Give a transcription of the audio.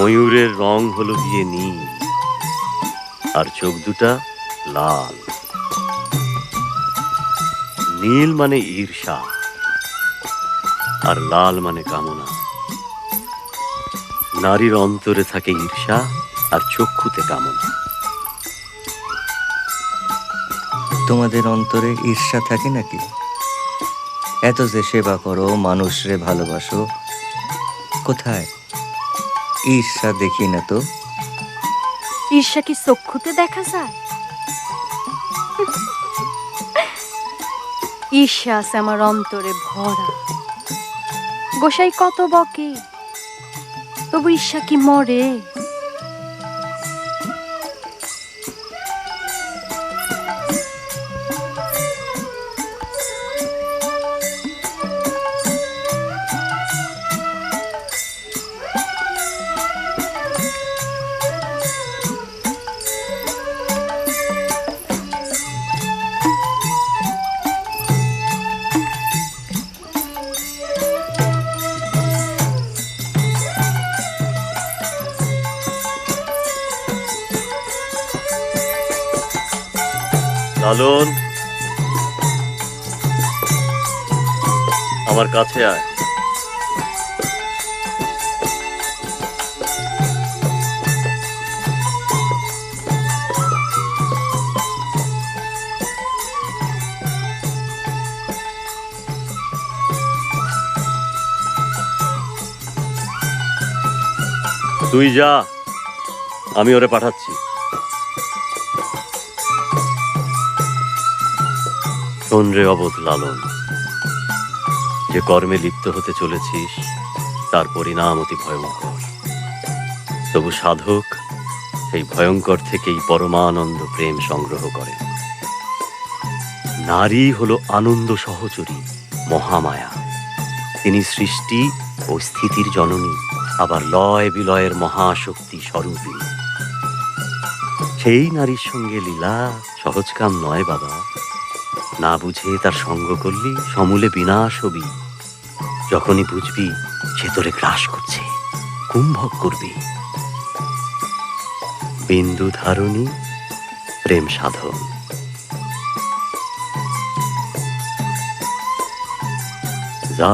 ময়ূরের রং হলো গিয়ে নীল, আর চোখ দুটা লাল। নীল মানে ঈর্ষা, আর লাল মানে কামনা। নারীর অন্তরে থাকে ঈর্ষা, আর চক্ষুতে কামনা। তোমাদের অন্তরে ঈর্ষা থাকে নাকি? এত যে সেবা করো, মানুষরে ভালোবাসো, কোথায় ঈর্ষা দেখি না তো। ঈর্ষা কি চক্ষুতে দেখা যায়? ঈর্ষা আছে আমার অন্তরে ভরা। গোসাই কত বকে, তবু ঈর্ষা কি মরে? লালন, আমার কাছে আয়। তুই যা, আমি ওরে পাঠাচ্ছি। শোন রে অবোধ লালন, যে কর্মে লিপ্ত হতে চলেছিস তার পরিণাম অতি ভয়ঙ্কর। তবু সাধক সেই ভয়ঙ্কর থেকেই পরমানন্দ প্রেম সংগ্রহ করে। নারী হলো আনন্দ সহচরী, মহামায়া। তিনি সৃষ্টি ও স্থিতির জননী, আবার লয় বিলয়ের মহাশক্তি স্বরূপী। সেই নারীর সঙ্গে লীলা সহজ কাম নয় বাবা। না বুঝে তার সঙ্গ করলি সমূলে বিনাশ হবি। যখনই বুঝবি সে তোরে গ্রাস করছে, কুম্ভক করবি। বিন্দু ধারণী প্রেম সাধন। যা।